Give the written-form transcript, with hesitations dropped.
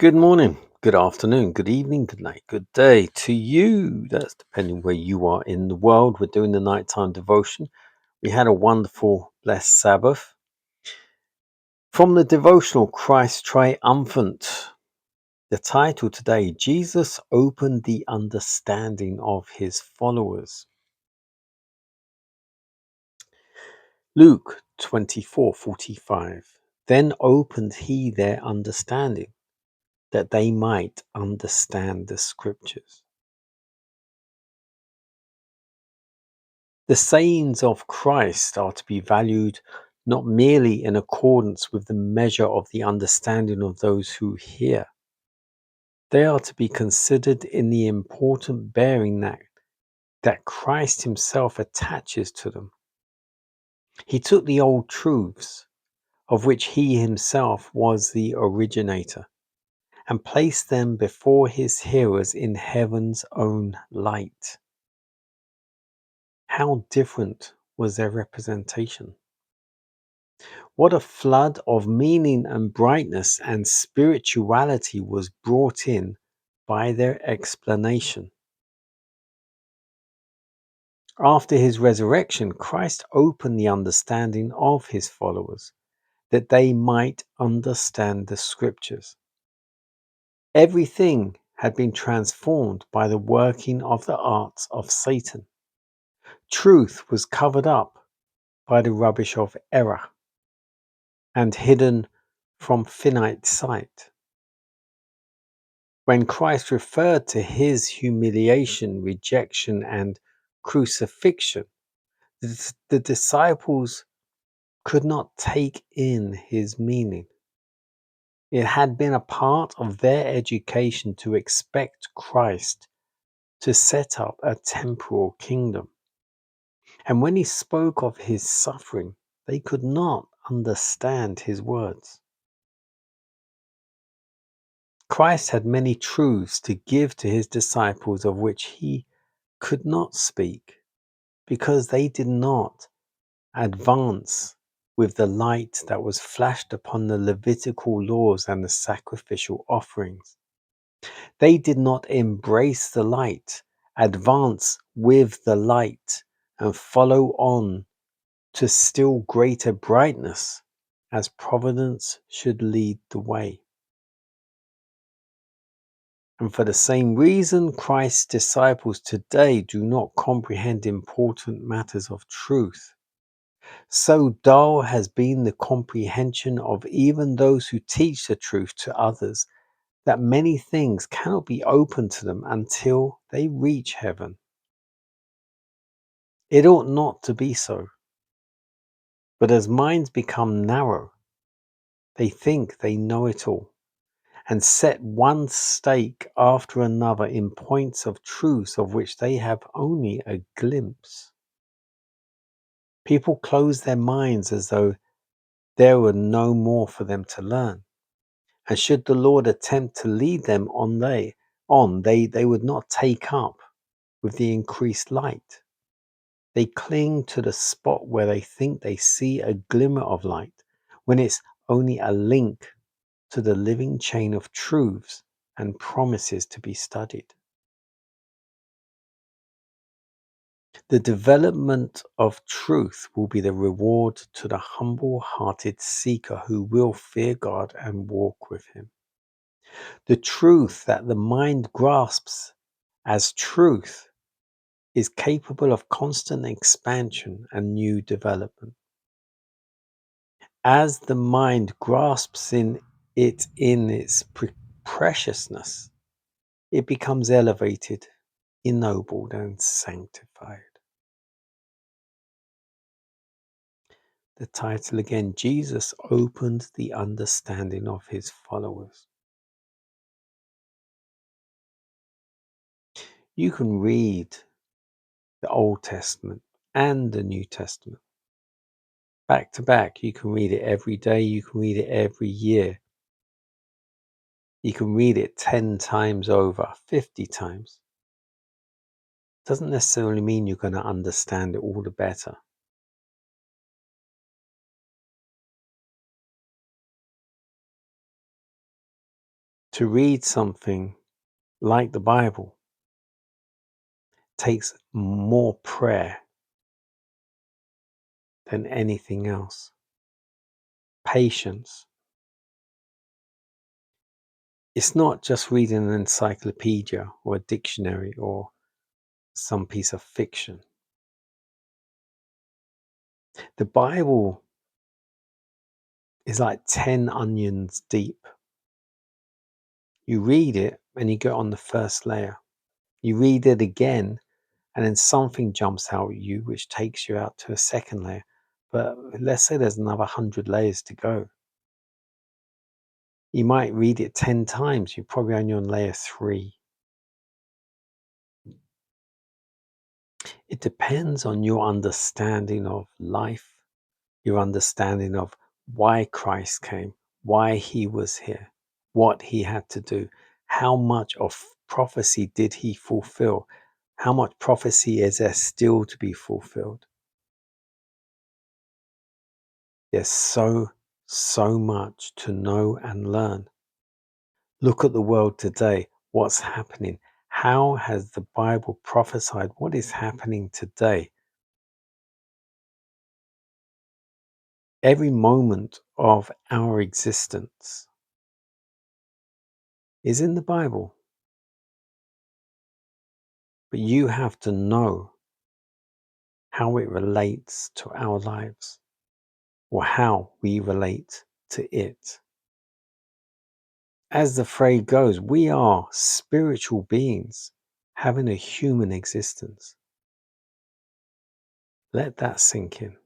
Good morning, good afternoon, good evening, good night, good day to you. That's depending where you are in the world. We're doing the nighttime devotion. We had a wonderful, blessed Sabbath. From the devotional Christ Triumphant, the title today, Jesus opened the understanding of his followers. Luke 24:45. Then opened he their understanding, that they might understand the scriptures. The sayings of Christ are to be valued not merely in accordance with the measure of the understanding of those who hear. They are to be considered in the important bearing that Christ himself attaches to them. He took the old truths, of which he himself was the originator, and placed them before his hearers in heaven's own light. How different was their representation? What a flood of meaning and brightness and spirituality was brought in by their explanation. After his resurrection, Christ opened the understanding of his followers that they might understand the scriptures. Everything had been transformed by the working of the arts of Satan. Truth was covered up by the rubbish of error and hidden from finite sight. When Christ referred to his humiliation, rejection, and crucifixion, the disciples could not take in his meaning. It had been a part of their education to expect Christ to set up a temporal kingdom. And when he spoke of his suffering, they could not understand his words. Christ had many truths to give to his disciples of which he could not speak, because they did not advance with the light that was flashed upon the Levitical laws and the sacrificial offerings. They did not embrace the light, advance with the light, and follow on to still greater brightness, as providence should lead the way. And for the same reason, Christ's disciples today do not comprehend important matters of truth. So dull has been the comprehension of even those who teach the truth to others that many things cannot be opened to them until they reach heaven. It ought not to be so. But as minds become narrow, they think they know it all and set one stake after another in points of truth of which they have only a glimpse. People close their minds as though there were no more for them to learn. And should the Lord attempt to lead them they would not take up with the increased light. They cling to the spot where they think they see a glimmer of light, when it's only a link to the living chain of truths and promises to be studied. The development of truth will be the reward to the humble-hearted seeker who will fear God and walk with him. The truth that the mind grasps as truth is capable of constant expansion and new development. As the mind grasps in its preciousness, it becomes elevated, ennobled, and sanctified. The title again, Jesus opened the understanding of his followers. You can read the Old Testament and the New Testament back to back. You can read it every day. You can read it every year. You can read it 10 times over, 50 times. Doesn't necessarily mean you're going to understand it all the better. To read something like the Bible takes more prayer than anything else. Patience. It's not just reading an encyclopedia or a dictionary or some piece of fiction. The Bible is like 10 onions deep. You read it and you get on the first layer. You read it again and then something jumps out at you which takes you out to a second layer. But let's say there's another 100 layers to go. You might read it 10 times. You're probably only on layer 3. It depends on your understanding of life, your understanding of why Christ came, why he was here, what he had to do, how much of prophecy did he fulfill, how much prophecy is there still to be fulfilled. There's so much to know and learn. Look at the world today. What's happening? How has the Bible prophesied what is happening today? Every moment of our existence is in the Bible. But you have to know how it relates to our lives or how we relate to it. As the phrase goes, we are spiritual beings having a human existence. Let that sink in.